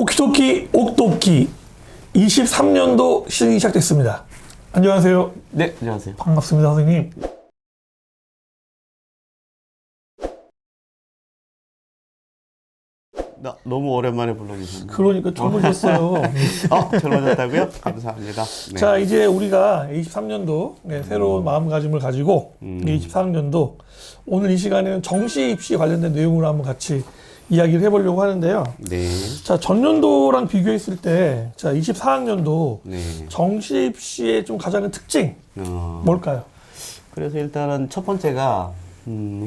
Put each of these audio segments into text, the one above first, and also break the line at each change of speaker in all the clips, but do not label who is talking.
오키도키 옥도키 23년도 시즌이 시작됐습니다. 안녕하세요.
네, 안녕하세요.
반갑습니다, 선생님.
너무 오랜만에 불러주셨네요.
그러니까 젊어졌어요.
젊어졌다고요? 감사합니다. 네.
자, 이제 우리가 23년도 새로운 마음가짐을 가지고 24년도 오늘 이 시간에는 정시 입시 관련된 내용으로 한번 같이 이야기를 해보려고 하는데요.
네.
자, 전년도랑 비교했을 때, 자, 24학년도
네.
정시 입시의 좀 가장 큰 특징 뭘까요?
그래서 일단은 첫 번째가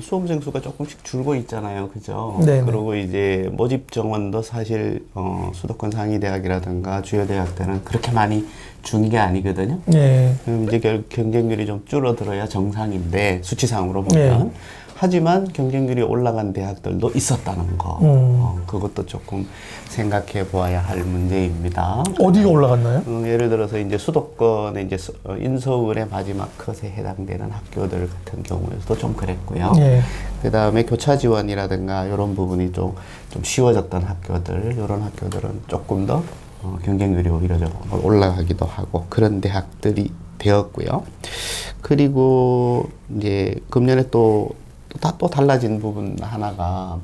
수험생 수가 조금씩 줄고 있잖아요, 그죠?
네네.
그리고 이제 모집 정원도 사실 수도권 상위 대학이라든가 주요 대학들은 그렇게 많이 준 게 아니거든요.
네.
그럼 이제 경쟁률이 좀 줄어들어야 정상인데 수치상으로 보면.
네.
하지만 경쟁률이 올라간 대학들도 있었다는 거. 그것도 조금 생각해 보아야 할 문제입니다.
어디가 올라갔나요?
예를 들어서 이제 수도권의 이제 인서울의 마지막 컷에 해당되는 학교들 같은 경우에도 좀 그랬고요.
네.
그 다음에 교차 지원이라든가 이런 부분이 좀 쉬워졌던 학교들, 이런 학교들은 조금 더 경쟁률이 오히려 좀 올라가기도 하고 그런 대학들이 되었고요. 그리고 이제 금년에 또 달라진 부분 하나가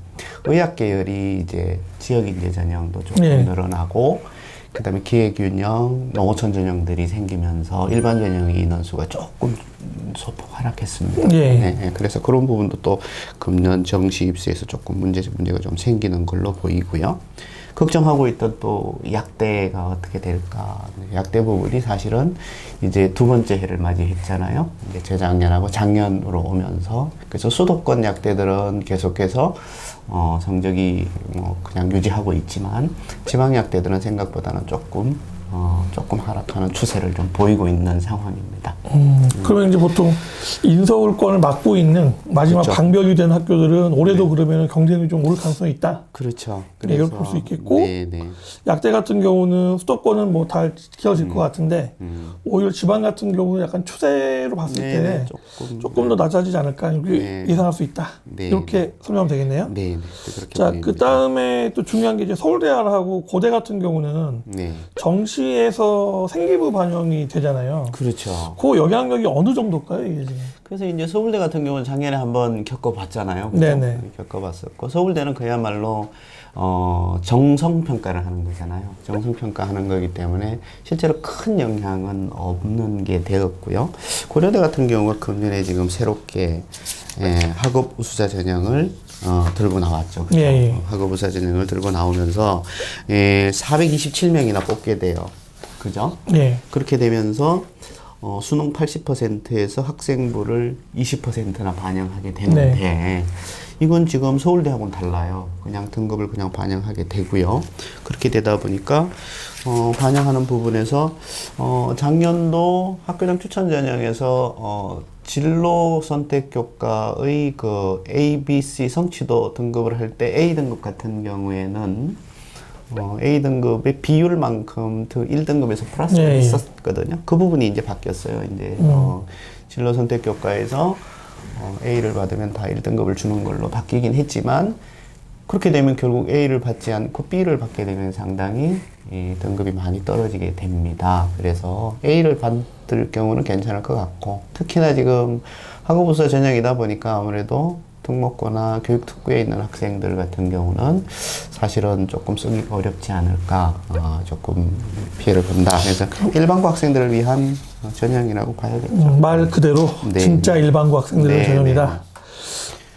의학 계열이 이제 지역 인재 전형도 조금
네.
늘어나고 그다음에 기회균형, 농어촌 전형들이 생기면서 일반 전형의 인원수가 조금 소폭 하락했습니다.
네.
네, 그래서 그런 부분도 또 금년 정시 입시에서 조금 문제가 좀 생기는 걸로 보이고요. 걱정하고 있던 또 약대가 어떻게 될까. 약대 부분이 사실은 이제 두 번째 해를 맞이했잖아요. 이제 재작년하고 작년으로 오면서. 그래서 수도권 약대들은 계속해서 성적이 그냥 유지하고 있지만 지방 약대들은 생각보다는 조금 하락하는 추세를 좀 보이고 있는 상황입니다.
그러면 이제 보통 인서울권을 맡고 있는 마지막
그렇죠.
방벽이 된 학교들은 올해도 그러면 경쟁이 좀 오를 가능성이 있다.
그렇죠.
네, 이걸 볼 수 있겠고,
네.
약대 같은 경우는 수도권은 뭐 다 지켜질 것 같은데, 오히려 지방 같은 경우는 약간 추세로 봤을 때 조금 더 낮아지지 않을까 이렇게 예상할 수 있다.
네.
이렇게 설명하면 되겠네요.
네. 그렇게
자,
보입니다.
그 다음에 또 중요한 게 이제 서울대하고 고대 같은 경우는
네.
정시에서 생기부 반영이 되잖아요.
그렇죠.
그 영향력이 어느 정도일까요, 이게 지금?
그래서 이제 서울대 같은 경우는 작년에 한번 겪어봤잖아요. 그죠?
네네.
겪어봤었고 서울대는 그야말로 정성평가를 하는 거잖아요. 정성평가하는 거기 때문에 실제로 큰 영향은 없는 게 되었고요. 고려대 같은 경우는 금년에 지금 새롭게 학업 우수자 전형을 들고 나왔죠. 그죠?
예.
학업 우수자 전형을 들고 나오면서 427명이나 뽑게 돼요. 그죠?
네.
그렇게 되면서 수능 80%에서 학생부를 20%나 반영하게 되는데 이건 지금 서울대하고는 달라요. 그냥 등급을 그냥 반영하게 되고요. 그렇게 되다 보니까 반영하는 부분에서 작년도 학교장 추천 전형에서 진로 선택 교과의 그 A, B, C 성취도 등급을 할 때 A 등급 같은 경우에는 A등급의 비율만큼 1등급에서 플러스가 있었거든요. 그 부분이 이제 바뀌었어요. 이제, 진로 선택 교과에서 A를 받으면 다 1등급을 주는 걸로 바뀌긴 했지만, 그렇게 되면 결국 A를 받지 않고 B를 받게 되면 상당히 이 등급이 많이 떨어지게 됩니다. 그래서 A를 받을 경우는 괜찮을 것 같고, 특히나 지금 학업우수 전형이다 보니까 아무래도 특목고나 교육특구에 있는 학생들 같은 경우는 사실은 조금 쓰기가 어렵지 않을까, 조금 피해를 본다. 그래서 일반고 학생들을 위한 전형이라고 봐야겠죠.
말 그대로
네.
진짜 일반고 학생들의
네,
전형이다.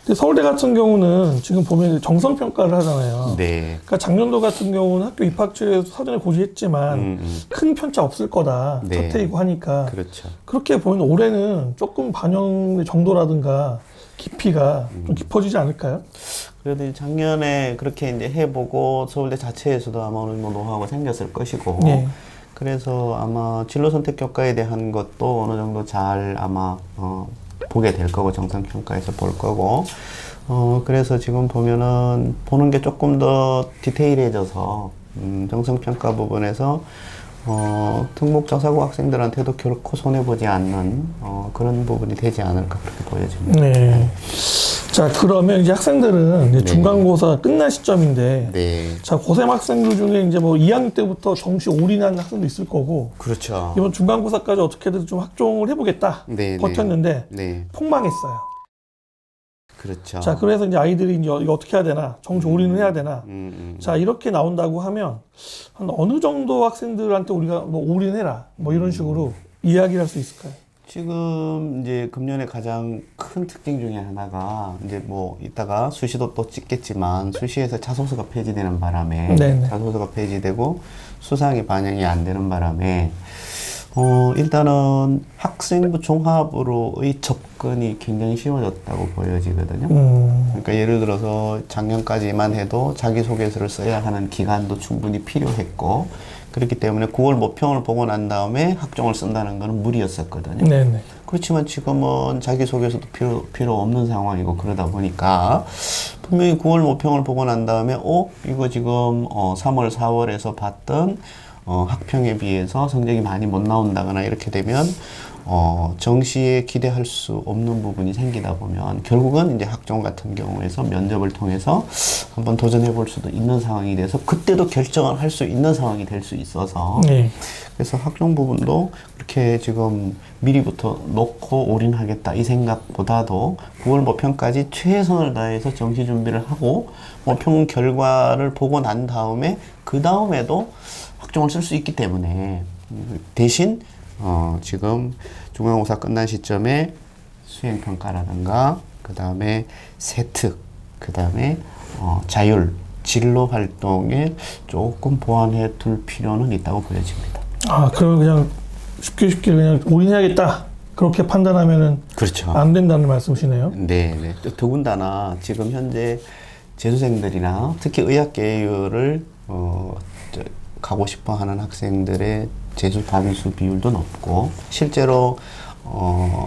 근데 서울대 같은 경우는 지금 보면 정성평가를 하잖아요.
네.
그러니까 작년도 같은 경우는 학교 입학처에서 사전에 고지했지만 큰 편차 없을 거다.
네.
첫 해이고 하니까.
그렇죠.
그렇게 보면 올해는 조금 반영 정도라든가 깊이가 좀 깊어지지 않을까요?
그래도 이제 작년에 그렇게 이제 해보고 서울대 자체에서도 아마 어느 정도 노하우가 생겼을 것이고,
네.
그래서 아마 진로 선택 교과에 대한 것도 어느 정도 잘 아마 보게 될 거고, 정상평가에서 볼 거고, 그래서 지금 보면은 보는 게 조금 더 디테일해져서 정성평가 부분에서 특목자사고 학생들한테도 결코 손해보지 않는 그런 부분이 되지 않을까 그렇게 보여집니다.
네. 자, 그러면 이제 학생들은 이제
네.
중간고사 끝난 시점인데,
네.
자, 고3 학생들 중에 이제 뭐 2학년 때부터 정시 올인한 학생도 있을 거고,
그렇죠.
이번 중간고사까지 어떻게든 좀 확종을 해보겠다.
네,
버텼는데,
네.
폭망했어요.
그렇죠.
자, 그래서 이제 아이들이 이제 이거 어떻게 해야 되나, 정시 올인을 해야 되나. 자, 이렇게 나온다고 하면, 한 어느 정도 학생들한테 우리가 뭐 올인해라, 뭐 이런 식으로 이야기를 할 수 있을까요?
지금 이제 금년에 가장 큰 특징 중에 하나가 이제 뭐 이따가 수시도 또 찍겠지만 수시에서 자소서가 폐지되는 바람에
네네.
자소서가 폐지되고 수상이 반영이 안 되는 바람에 일단은 학생부 종합으로의 접근이 굉장히 쉬워졌다고 보여지거든요. 그러니까 예를 들어서 작년까지만 해도 자기소개서를 써야 하는 기간도 충분히 필요했고 그렇기 때문에 9월 모평을 보고 난 다음에 학종을 쓴다는 것은 무리였었거든요.
네네.
그렇지만 지금은 자기소개서도 필요 없는 상황이고 그러다 보니까 분명히 9월 모평을 보고 난 다음에 이거 지금 3월, 4월에서 봤던 학평에 비해서 성적이 많이 못 나온다거나 이렇게 되면 정시에 기대할 수 없는 부분이 생기다 보면 결국은 이제 학종 같은 경우에서 면접을 통해서 한번 도전해 볼 수도 있는 상황이 돼서 그때도 결정을 할 수 있는 상황이 될 수 있어서
네.
그래서 학종 부분도 그렇게 지금 미리부터 놓고 올인하겠다 이 생각보다도 9월 모평까지 최선을 다해서 정시 준비를 하고 모평 결과를 보고 난 다음에 그 다음에도 학종을 쓸 수 있기 때문에 대신 지금 중간고사 끝난 시점에 수행평가라든가 그 다음에 세특 그 다음에 자율 진로 활동에 조금 보완해 둘 필요는 있다고 보여집니다.
아, 그러면 그냥 쉽게 그냥 올인해야겠다. 그렇게 판단하면은
그렇죠.
안 된다는 말씀이시네요.
네, 네. 더군다나 지금 현재 재수생들이나 특히 의학 계열을 가고 싶어 하는 학생들의 재수 다민수 비율도 높고 실제로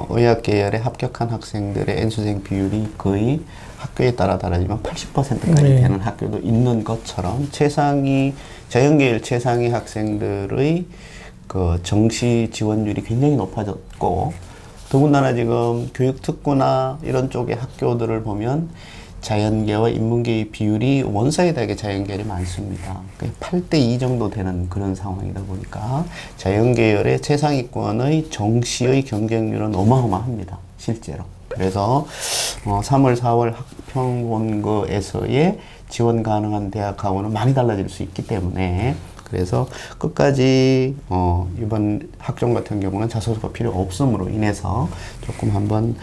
의학 계열에 합격한 학생들의 N수생 비율이 거의 학교에 따라 다르지만 80%까지
네.
되는 학교도 있는 것처럼 자연계열 최상위 학생들의 그 정시 지원율이 굉장히 높아졌고 더군다나 지금 교육특구나 이런 쪽의 학교들을 보면 자연계와 인문계의 비율이 원사이드하게 자연계열이 많습니다. 8대2 정도 되는 그런 상황이다 보니까 자연계열의 최상위권의 정시의 경쟁률은 어마어마합니다. 실제로. 그래서 3월, 4월 학평본거에서의 지원 가능한 대학하고는 많이 달라질 수 있기 때문에 그래서 끝까지 이번 학종 같은 경우는 자소서가 필요 없음으로 인해서 조금 한번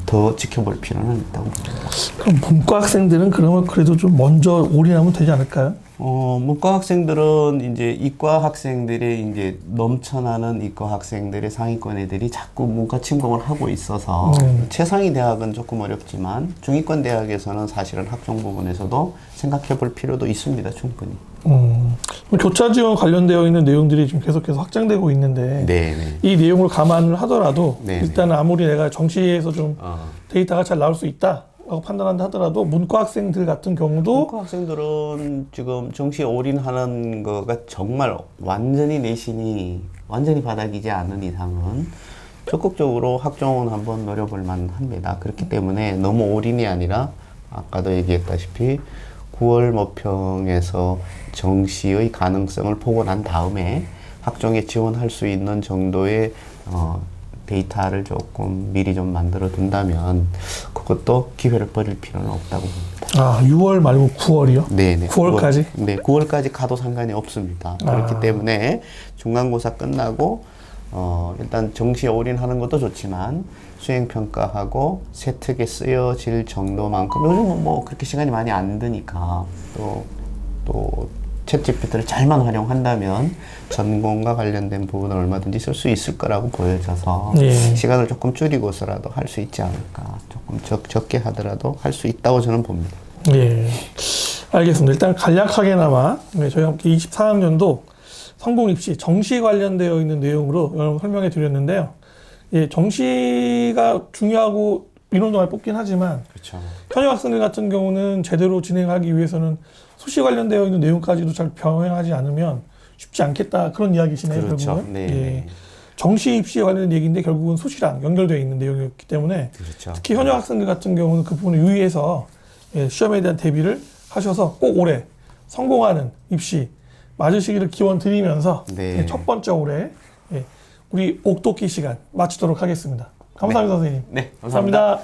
더 지켜볼 필요는 있다고 봅니다.
그럼 문과 학생들은 그러면 그래도 좀 먼저 올인하면 되지 않을까요?
문과 학생들은 이제 이과 학생들의 이제 넘쳐나는 이과 학생들의 상위권 애들이 자꾸 문과 침공을 하고 있어서 최상위 대학은 조금 어렵지만 중위권 대학에서는 사실은 학종 부분에서도 생각해 볼 필요도 있습니다. 충분히.
교차 지원 관련되어 있는 내용들이 지금 계속해서 확장되고 있는데
네네.
이 내용을 감안을 하더라도
네네.
일단은 아무리 내가 정시에서 좀 데이터가 잘 나올 수 있다 라고 판단한다 하더라도 문과 학생들 같은 경우도
문과 학생들은 지금 정시에 올인하는 거가 정말 완전히 내신이 완전히 바닥이지 않은 이상은 적극적으로 학종은 한번 노려볼 만합니다. 그렇기 때문에 너무 올인이 아니라 아까도 얘기했다시피 9월 모평에서 정시의 가능성을 보고 난 다음에 학종에 지원할 수 있는 정도의 데이터를 조금 미리 좀 만들어 둔다면 그것도 기회를 버릴 필요는 없다고 봅니다.
아, 6월 말고 9월이요?
네네.
9월까지?
네, 9월까지 가도 상관이 없습니다. 그렇기 때문에 중간고사 끝나고 일단 정시에 올인하는 것도 좋지만 수행평가하고 세특에 쓰여질 정도만큼 요즘은 뭐 그렇게 시간이 많이 안 드니까 또 챗GPT를 잘만 활용한다면 전공과 관련된 부분을 얼마든지 쓸 수 있을 거라고 보여져서 시간을 조금 줄이고서라도 할 수 있지 않을까. 조금 적게 하더라도 할 수 있다고 저는 봅니다.
예, 알겠습니다. 일단 간략하게나마 저희가 함께 24학년도 성공 입시 정시 관련되어 있는 내용으로 여러분 설명해 드렸는데요. 예, 정시가 중요하고 인원동을 뽑긴 하지만
그렇죠.
현역 학생들 같은 경우는 제대로 진행하기 위해서는 수시 관련되어 있는 내용까지도 잘 병행하지 않으면 쉽지 않겠다 그런 이야기시네요.
그렇죠.
결국은.
네.
예. 정시 입시에 관련된 얘기인데 결국은 수시랑 연결되어 있는 내용이었기 때문에
그렇죠.
특히 현역 학생들 같은 경우는 그 부분을 유의해서 예, 시험에 대한 대비를 하셔서 꼭 올해 성공하는 입시 맞으시기를 기원 드리면서
네.
예, 첫 번째 올해 예, 우리 옥독기 시간 마치도록 하겠습니다. 감사합니다, 선생님.
네, 감사합니다.